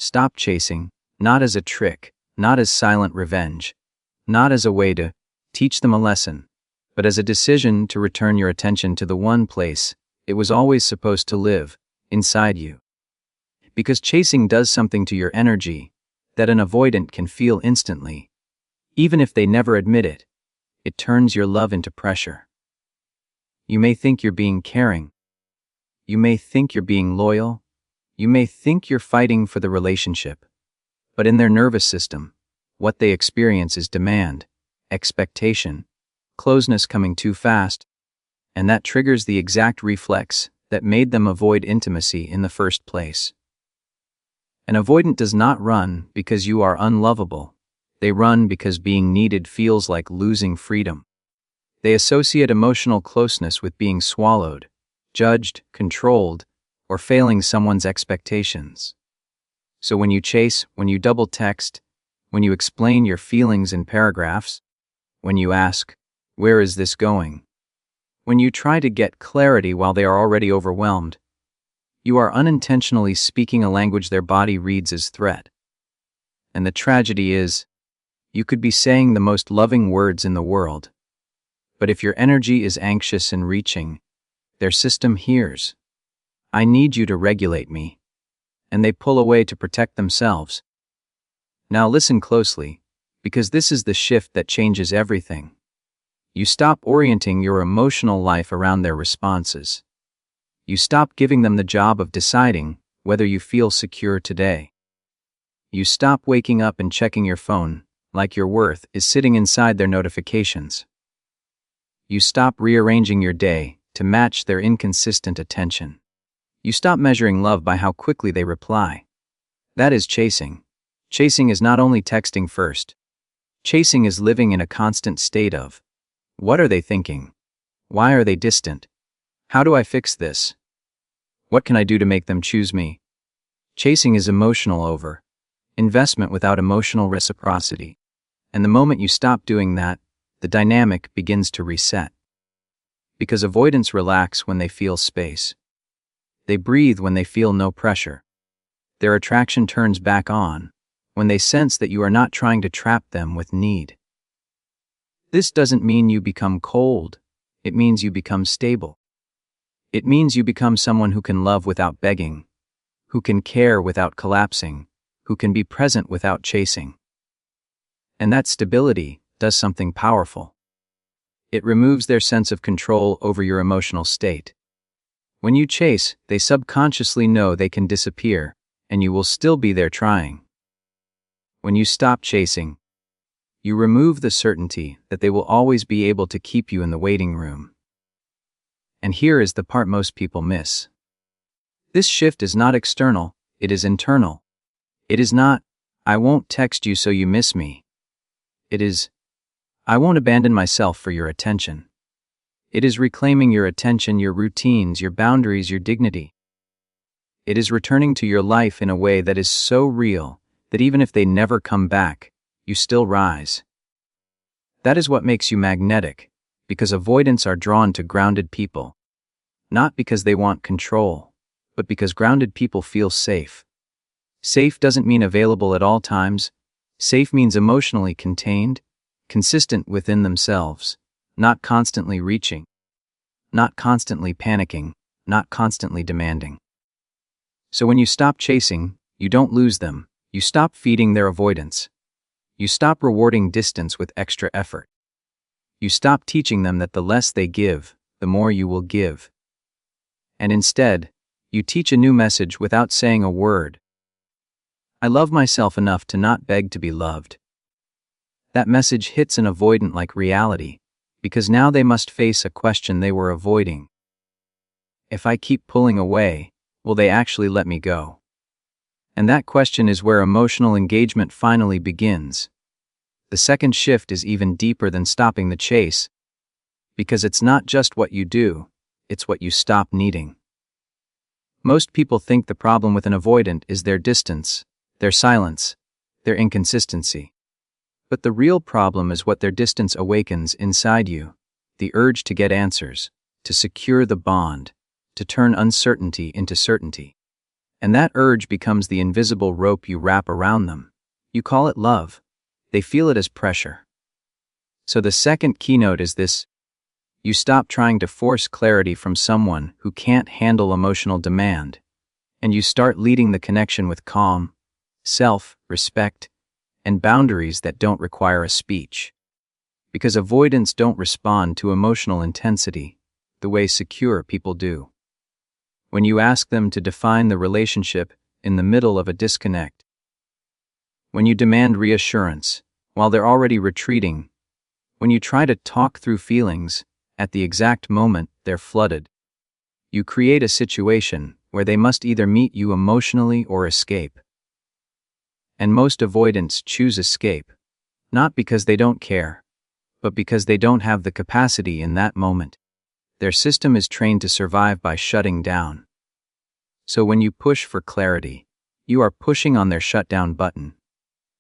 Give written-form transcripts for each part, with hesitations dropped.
Stop chasing, not as a trick, not as silent revenge, not as a way to teach them a lesson, but as a decision to return your attention to the one place it was always supposed to live, inside you. Because chasing does something to your energy that an avoidant can feel instantly. Even if they never admit it, it turns your love into pressure. You may think you're being caring. You may think you're being loyal. You may think you're fighting for the relationship. But in their nervous system, what they experience is demand, expectation, closeness coming too fast, and that triggers the exact reflex that made them avoid intimacy in the first place. An avoidant does not run because you are unlovable. They run because being needed feels like losing freedom. They associate emotional closeness with being swallowed, judged, controlled, or failing someone's expectations. So when you chase, when you double text, when you explain your feelings in paragraphs, when you ask, "Where is this going?" when you try to get clarity while they are already overwhelmed, you are unintentionally speaking a language their body reads as threat. And the tragedy is, you could be saying the most loving words in the world, but if your energy is anxious and reaching, their system hears, "I need you to regulate me," and they pull away to protect themselves. Now listen closely, because this is the shift that changes everything. You stop orienting your emotional life around their responses. You stop giving them the job of deciding whether you feel secure today. You stop waking up and checking your phone like your worth is sitting inside their notifications. You stop rearranging your day to match their inconsistent attention. You stop measuring love by how quickly they reply. That is chasing. Chasing is not only texting first. Chasing is living in a constant state of, what are they thinking? Why are they distant? How do I fix this? What can I do to make them choose me? Chasing is emotional investment without emotional reciprocity. And the moment you stop doing that, the dynamic begins to reset. Because avoidants relax when they feel space. They breathe when they feel no pressure. Their attraction turns back on when they sense that you are not trying to trap them with need. This doesn't mean you become cold. It means you become stable. It means you become someone who can love without begging, who can care without collapsing, who can be present without chasing. And that stability does something powerful. It removes their sense of control over your emotional state. When you chase, they subconsciously know they can disappear, and you will still be there trying. When you stop chasing, you remove the certainty that they will always be able to keep you in the waiting room. And here is the part most people miss. This shift is not external, it is internal. It is not, "I won't text you so you miss me." It is, "I won't abandon myself for your attention." It is reclaiming your attention, your routines, your boundaries, your dignity. It is returning to your life in a way that is so real that even if they never come back, you still rise. That is what makes you magnetic, because avoidants are drawn to grounded people. Not because they want control, but because grounded people feel safe. Safe doesn't mean available at all times. Safe means emotionally contained, consistent within themselves, not constantly reaching, not constantly panicking, not constantly demanding. So when you stop chasing, you don't lose them. You stop feeding their avoidance. You stop rewarding distance with extra effort. You stop teaching them that the less they give, the more you will give. And instead, you teach a new message without saying a word. I love myself enough to not beg to be loved. That message hits an avoidant like reality, because now they must face a question they were avoiding. If I keep pulling away, will they actually let me go? And that question is where emotional engagement finally begins. The second shift is even deeper than stopping the chase, because it's not just what you do, it's what you stop needing. Most people think the problem with an avoidant is their distance, their silence, their inconsistency. But the real problem is what their distance awakens inside you, the urge to get answers, to secure the bond, to turn uncertainty into certainty. And that urge becomes the invisible rope you wrap around them. You call it love. They feel it as pressure. So the second keynote is this: you stop trying to force clarity from someone who can't handle emotional demand, and you start leading the connection with calm, self-respect, and boundaries that don't require a speech. Because avoidants don't respond to emotional intensity the way secure people do. When you ask them to define the relationship in the middle of a disconnect, when you demand reassurance while they're already retreating, when you try to talk through feelings at the exact moment they're flooded, you create a situation where they must either meet you emotionally or escape. And most avoidants choose escape, not because they don't care, but because they don't have the capacity in that moment. Their system is trained to survive by shutting down. So when you push for clarity, you are pushing on their shutdown button.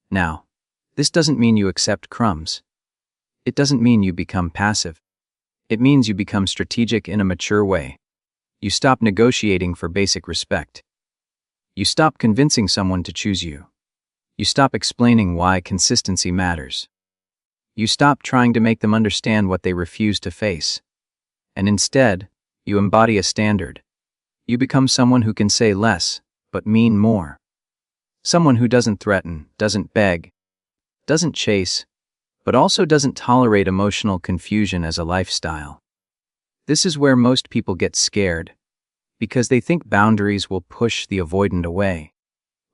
Now, this doesn't mean you accept crumbs. It doesn't mean you become passive. It means you become strategic in a mature way. You stop negotiating for basic respect. You stop convincing someone to choose you. You stop explaining why consistency matters. You stop trying to make them understand what they refuse to face. And instead, you embody a standard. You become someone who can say less, but mean more. Someone who doesn't threaten, doesn't beg, doesn't chase, but also doesn't tolerate emotional confusion as a lifestyle. This is where most people get scared, because they think boundaries will push the avoidant away.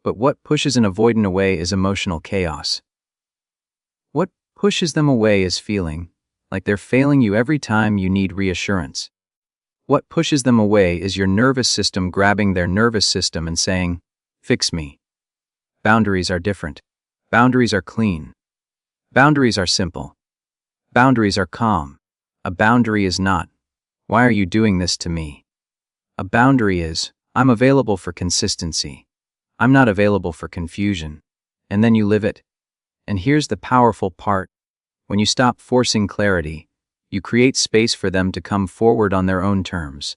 But what pushes an avoidant away is emotional chaos. What pushes them away is feeling like they're failing you every time you need reassurance. What pushes them away is your nervous system grabbing their nervous system and saying, "Fix me." Boundaries are different. Boundaries are clean. Boundaries are simple. Boundaries are calm. A boundary is not, "Why are you doing this to me?" A boundary is, "I'm available for consistency. I'm not available for confusion." And then you live it. And here's the powerful part. When you stop forcing clarity, you create space for them to come forward on their own terms.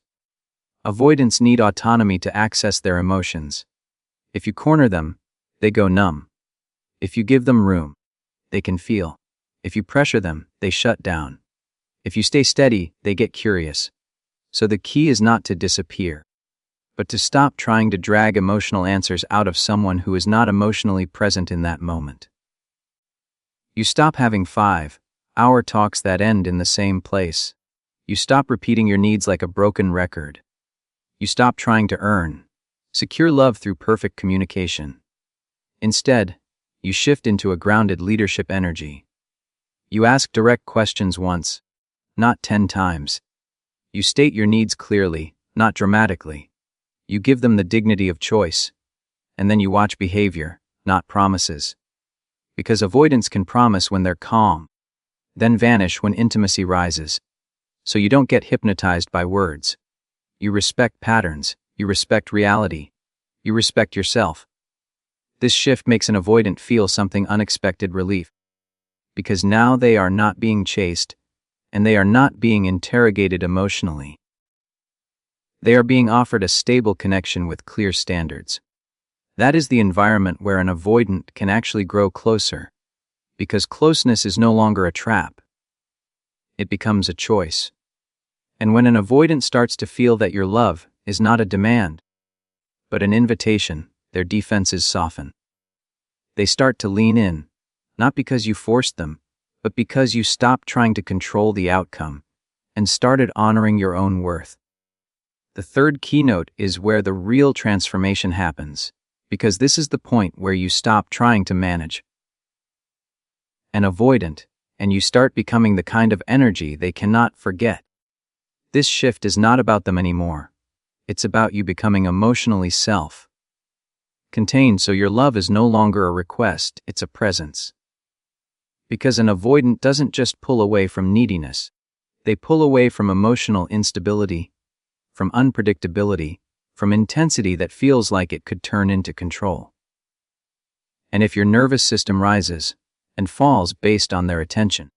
Avoidants need autonomy to access their emotions. If you corner them, they go numb. If you give them room, they can feel. If you pressure them, they shut down. If you stay steady, they get curious. So the key is not to disappear, but to stop trying to drag emotional answers out of someone who is not emotionally present in that moment. You stop having 5-hour talks that end in the same place. You stop repeating your needs like a broken record. You stop trying to earn, secure love through perfect communication. Instead, you shift into a grounded leadership energy. You ask direct questions once, not 10 times. You state your needs clearly, not dramatically. You give them the dignity of choice. And then you watch behavior, not promises. Because avoidants can promise when they're calm, then vanish when intimacy rises. So you don't get hypnotized by words. You respect patterns, you respect reality, you respect yourself. This shift makes an avoidant feel something unexpected relief. Because now they are not being chased, and they are not being interrogated emotionally. They are being offered a stable connection with clear standards. That is the environment where an avoidant can actually grow closer, because closeness is no longer a trap. It becomes a choice. And when an avoidant starts to feel that your love is not a demand, but an invitation, their defenses soften. They start to lean in, not because you forced them, but because you stopped trying to control the outcome and started honoring your own worth. The third keynote is where the real transformation happens, because this is the point where you stop trying to manage an avoidant, and you start becoming the kind of energy they cannot forget. This shift is not about them anymore. It's about you becoming emotionally self-contained, so your love is no longer a request, it's a presence. Because an avoidant doesn't just pull away from neediness. They pull away from emotional instability, from unpredictability, from intensity that feels like it could turn into control. And if your nervous system rises and falls based on their attention,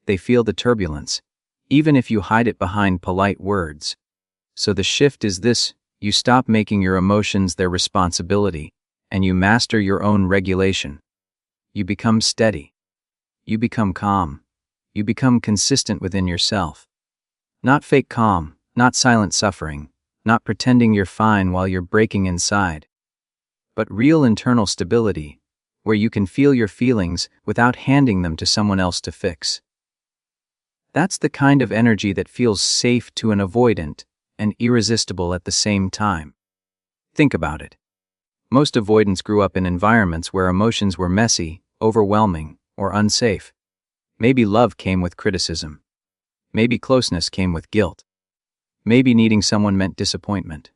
they feel the turbulence, even if you hide it behind polite words. So the shift is this: You stop making your emotions their responsibility, and you master your own regulation. You become steady. You become calm. You become consistent within yourself. Not fake calm, not silent suffering, not pretending you're fine while you're breaking inside, but real internal stability, where you can feel your feelings without handing them to someone else to fix. That's the kind of energy that feels safe to an avoidant and irresistible at the same time. Think about it. Most avoidants grew up in environments where emotions were messy, overwhelming, or unsafe. Maybe love came with criticism. Maybe closeness came with guilt. Maybe needing someone meant disappointment.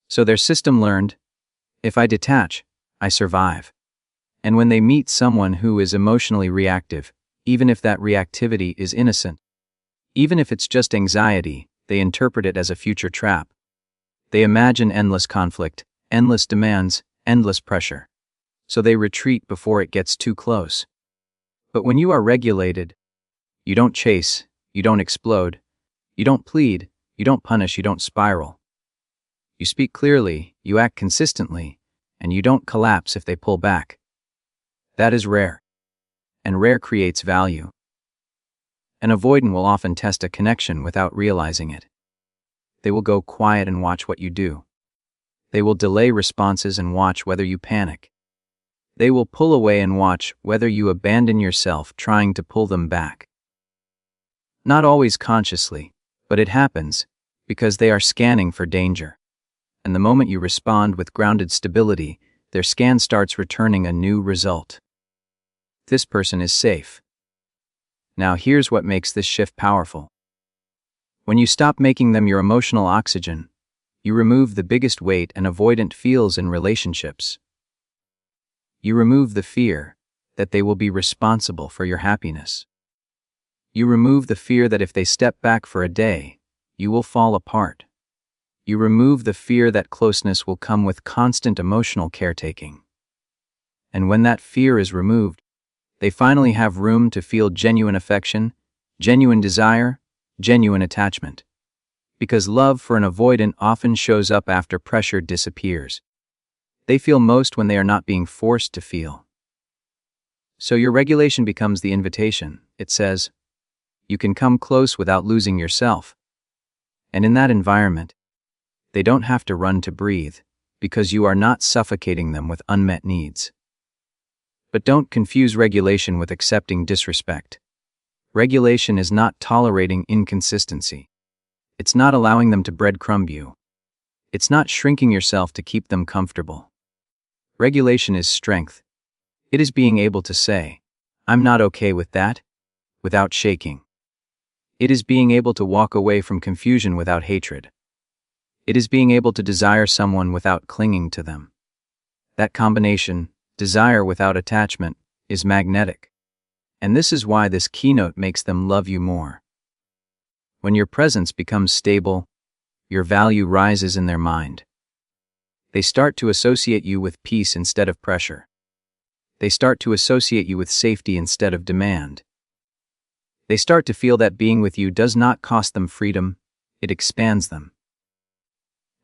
So their system learned, if I detach, I survive. And when they meet someone who is emotionally reactive, even if that reactivity is innocent, even if it's just anxiety, they interpret it as a future trap. They imagine endless conflict, endless demands, endless pressure. So they retreat before it gets too close. But when you are regulated, you don't chase, you don't explode, you don't plead, you don't punish, you don't spiral. You speak clearly, you act consistently, and you don't collapse if they pull back. That is rare. And rare creates value. An avoidant will often test a connection without realizing it. They will go quiet and watch what you do. They will delay responses and watch whether you panic. They will pull away and watch whether you abandon yourself trying to pull them back. Not always consciously, but it happens because they are scanning for danger. And the moment you respond with grounded stability, their scan starts returning a new result. This person is safe. Now here's what makes this shift powerful. When you stop making them your emotional oxygen, you remove the biggest weight an avoidant feels in relationships. You remove the fear that they will be responsible for your happiness. You remove the fear that if they step back for a day, you will fall apart. You remove the fear that closeness will come with constant emotional caretaking. And when that fear is removed, they finally have room to feel genuine affection, genuine desire, genuine attachment. Because love for an avoidant often shows up after pressure disappears. They feel most when they are not being forced to feel. So your regulation becomes the invitation. It says, you can come close without losing yourself. And in that environment, they don't have to run to breathe, because you are not suffocating them with unmet needs. But don't confuse regulation with accepting disrespect. Regulation is not tolerating inconsistency. It's not allowing them to breadcrumb you. It's not shrinking yourself to keep them comfortable. Regulation is strength. It is being able to say, I'm not okay with that, without shaking. It is being able to walk away from confusion without hatred. It is being able to desire someone without clinging to them. That combination, desire without attachment, is magnetic. And this is why this keynote makes them love you more. When your presence becomes stable, your value rises in their mind. They start to associate you with peace instead of pressure. They start to associate you with safety instead of demand. They start to feel that being with you does not cost them freedom, it expands them.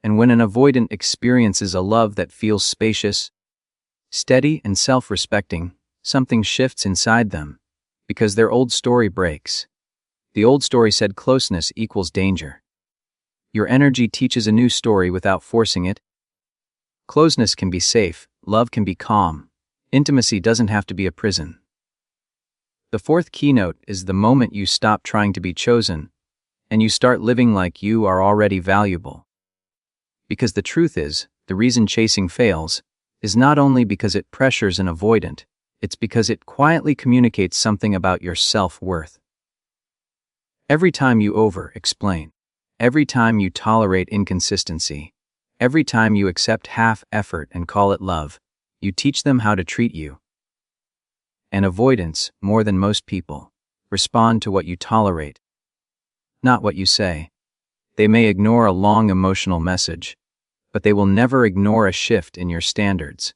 And when an avoidant experiences a love that feels spacious, steady, and self-respecting, something shifts inside them, because their old story breaks. The old story said closeness equals danger. Your energy teaches a new story without forcing it. Closeness can be safe, love can be calm, intimacy doesn't have to be a prison. The fourth keynote is the moment you stop trying to be chosen, and you start living like you are already valuable. Because the truth is, the reason chasing fails is not only because it pressures an avoidant, it's because it quietly communicates something about your self-worth. Every time you over-explain, every time you tolerate inconsistency, every time you accept half effort and call it love, you teach them how to treat you. And avoidants, more than most people, respond to what you tolerate, not what you say. They may ignore a long emotional message, but they will never ignore a shift in your standards.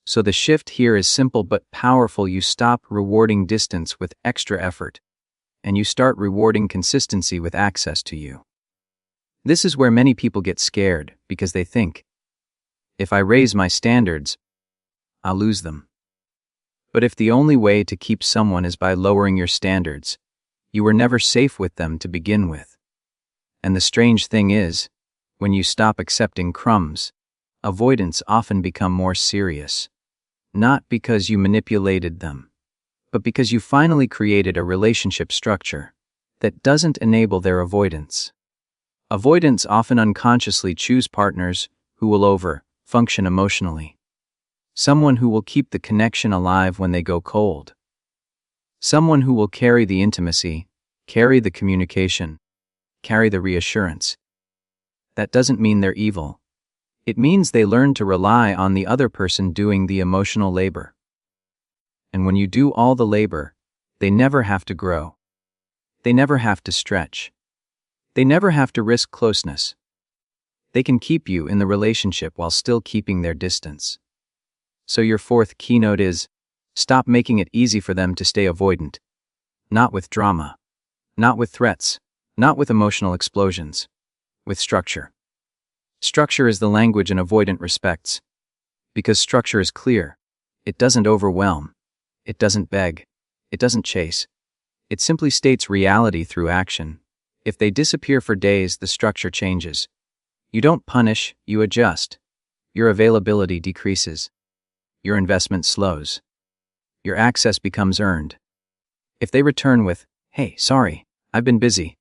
So the shift here is simple but powerful. You stop rewarding distance with extra effort, and you start rewarding consistency with access to you. This is where many people get scared because they think, if I raise my standards, I'll lose them. But if the only way to keep someone is by lowering your standards, you were never safe with them to begin with. And the strange thing is, when you stop accepting crumbs, avoidants often become more serious. Not because you manipulated them, but because you finally created a relationship structure that doesn't enable their avoidance. Avoidants often unconsciously choose partners who will function emotionally. Someone who will keep the connection alive when they go cold. Someone who will carry the intimacy, carry the communication, carry the reassurance. That doesn't mean they're evil. It means they learn to rely on the other person doing the emotional labor. And when you do all the labor, they never have to grow. They never have to stretch. They never have to risk closeness. They can keep you in the relationship while still keeping their distance. So your fourth keynote is, stop making it easy for them to stay avoidant. Not with drama. Not with threats. Not with emotional explosions. With structure. Structure is the language an avoidant respects. Because structure is clear. It doesn't overwhelm. It doesn't beg. It doesn't chase. It simply states reality through action. If they disappear for days, the structure changes. You don't punish, you adjust. Your availability decreases. Your investment slows. Your access becomes earned. If they return with, "Hey, sorry, I've been busy,"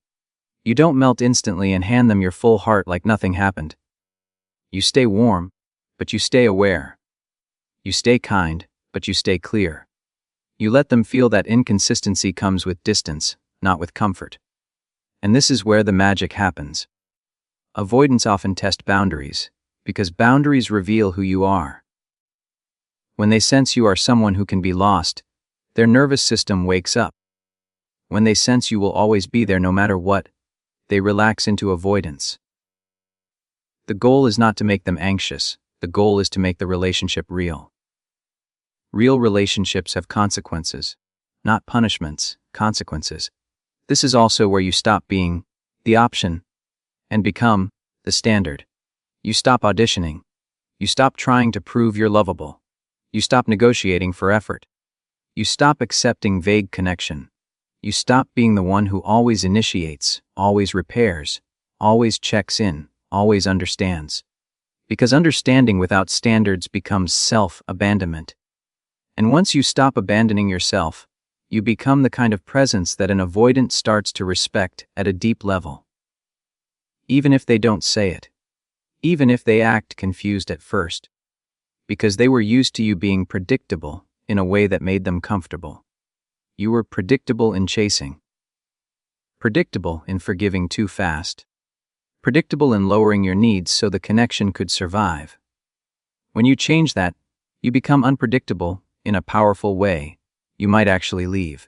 you don't melt instantly and hand them your full heart like nothing happened. You stay warm, but you stay aware. You stay kind, but you stay clear. You let them feel that inconsistency comes with distance, not with comfort. And this is where the magic happens. Avoidants often test boundaries, because boundaries reveal who you are. When they sense you are someone who can be lost, their nervous system wakes up. When they sense you will always be there no matter what, they relax into avoidance. The goal is not to make them anxious, the goal is to make the relationship real. Real relationships have consequences, not punishments, consequences. This is also where you stop being the option and become the standard. You stop auditioning. You stop trying to prove you're lovable. You stop negotiating for effort. You stop accepting vague connection. You stop being the one who always initiates, always repairs, always checks in, always understands. Because understanding without standards becomes self-abandonment. And once you stop abandoning yourself, you become the kind of presence that an avoidant starts to respect at a deep level. Even if they don't say it. Even if they act confused at first. Because they were used to you being predictable in a way that made them comfortable. You were predictable in chasing. Predictable in forgiving too fast. Predictable in lowering your needs so the connection could survive. When you change that, you become unpredictable in a powerful way. You might actually leave.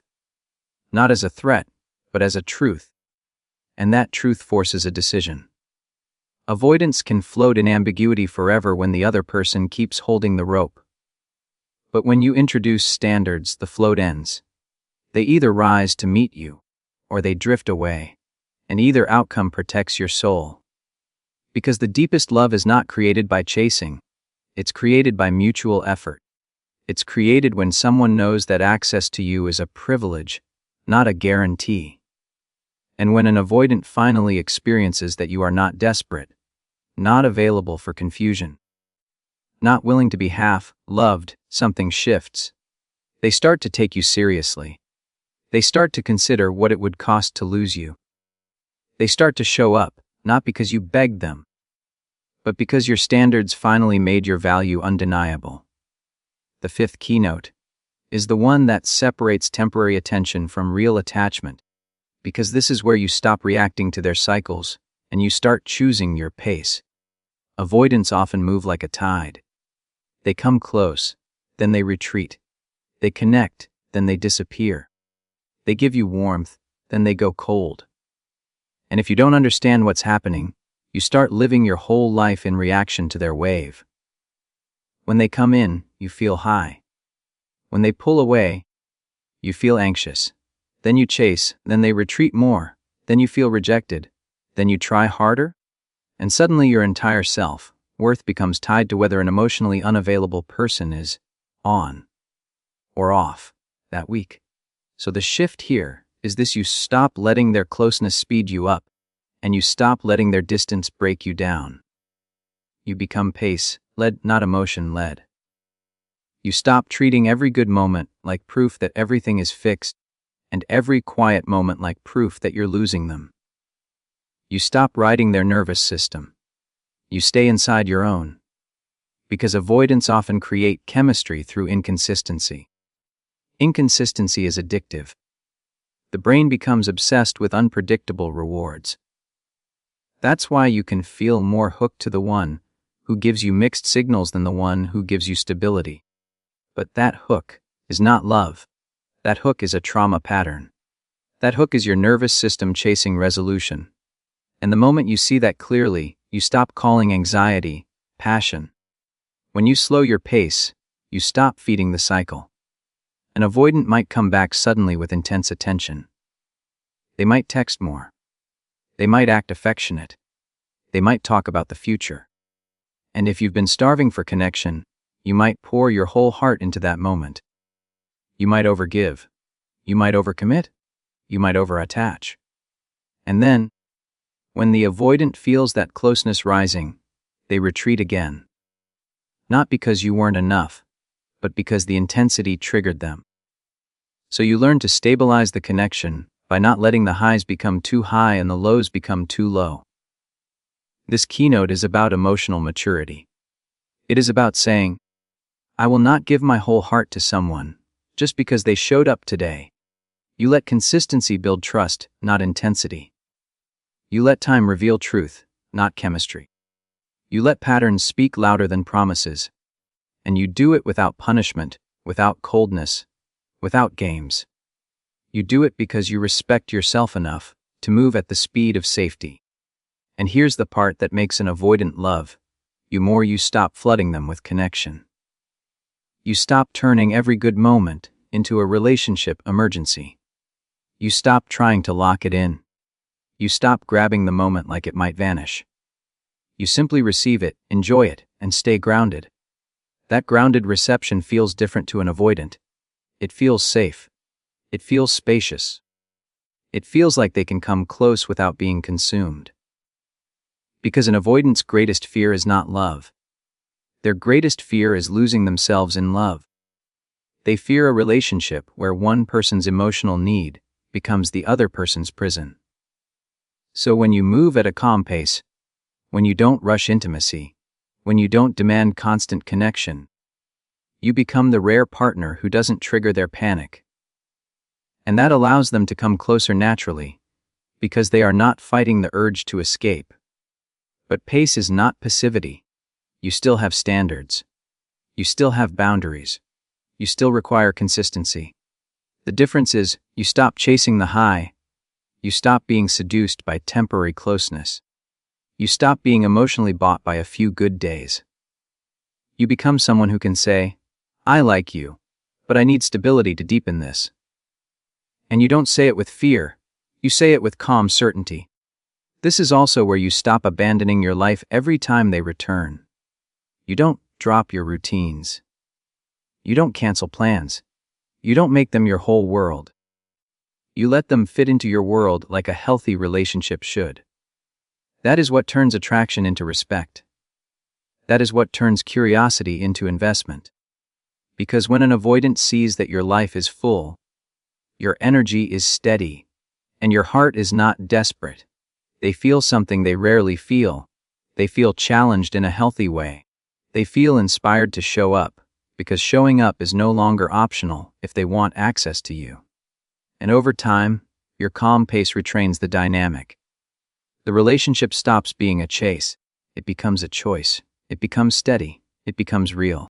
Not as a threat, but as a truth. And that truth forces a decision. Avoidance can float in ambiguity forever when the other person keeps holding the rope. But when you introduce standards, the float ends. They either rise to meet you, or they drift away, and either outcome protects your soul. Because the deepest love is not created by chasing, it's created by mutual effort. It's created when someone knows that access to you is a privilege, not a guarantee. And when an avoidant finally experiences that you are not desperate, not available for confusion, not willing to be half-loved, something shifts. They start to take you seriously. They start to consider what it would cost to lose you. They start to show up, not because you begged them, but because your standards finally made your value undeniable. The fifth keynote is the one that separates temporary attention from real attachment, because this is where you stop reacting to their cycles and you start choosing your pace. Avoidants often move like a tide. They come close, then they retreat. They connect, then they disappear. They give you warmth, then they go cold. And if you don't understand what's happening, you start living your whole life in reaction to their wave. When they come in, you feel high. When they pull away, you feel anxious. Then you chase, then they retreat more. Then you feel rejected. Then you try harder, And suddenly your entire self-worth becomes tied to whether an emotionally unavailable person is on or off that week. So the shift here is this: you stop letting their closeness speed you up, and you stop letting their distance break you down. You become pace-led, not emotion-led. You stop treating every good moment like proof that everything is fixed, and every quiet moment like proof that you're losing them. You stop riding their nervous system. You stay inside your own. Because avoidants often create chemistry through inconsistency. Inconsistency is addictive. The brain becomes obsessed with unpredictable rewards. That's why you can feel more hooked to the one who gives you mixed signals than the one who gives you stability. But that hook is not love. That hook is a trauma pattern. That hook is your nervous system chasing resolution. And the moment you see that clearly, you stop calling anxiety passion. When you slow your pace, you stop feeding the cycle. An avoidant might come back suddenly with intense attention. They might text more. They might act affectionate. They might talk about the future. And if you've been starving for connection, you might pour your whole heart into that moment. You might overgive. You might overcommit. You might overattach. And then, when the avoidant feels that closeness rising, they retreat again. Not because you weren't enough, but because the intensity triggered them. So you learn to stabilize the connection by not letting the highs become too high and the lows become too low. This keynote is about emotional maturity. It is about saying, I will not give my whole heart to someone just because they showed up today. You let consistency build trust, not intensity. You let time reveal truth, not chemistry. You let patterns speak louder than promises. And you do it without punishment, without coldness, without games. You do it because you respect yourself enough to move at the speed of safety. And here's the part that makes an avoidant love you more: you stop flooding them with connection. You stop turning every good moment into a relationship emergency. You stop trying to lock it in. You stop grabbing the moment like it might vanish. You simply receive it, enjoy it, and stay grounded. That grounded reception feels different to an avoidant. It feels safe. It feels spacious. It feels like they can come close without being consumed. Because an avoidant's greatest fear is not love. Their greatest fear is losing themselves in love. They fear a relationship where one person's emotional need becomes the other person's prison. So when you move at a calm pace, when you don't rush intimacy, when you don't demand constant connection, you become the rare partner who doesn't trigger their panic. And that allows them to come closer naturally, because they are not fighting the urge to escape. But pace is not passivity. You still have standards. You still have boundaries. You still require consistency. The difference is, you stop chasing the high. You stop being seduced by temporary closeness. You stop being emotionally bought by a few good days. You become someone who can say, I like you, but I need stability to deepen this. And you don't say it with fear. You say it with calm certainty. This is also where you stop abandoning your life every time they return. You don't drop your routines. You don't cancel plans. You don't make them your whole world. You let them fit into your world like a healthy relationship should. That is what turns attraction into respect. That is what turns curiosity into investment. Because when an avoidant sees that your life is full, your energy is steady, and your heart is not desperate, they feel something they rarely feel. They feel challenged in a healthy way. They feel inspired to show up, because showing up is no longer optional if they want access to you. And over time, your calm pace retrains the dynamic. The relationship stops being a chase. It becomes a choice. It becomes steady. It becomes real.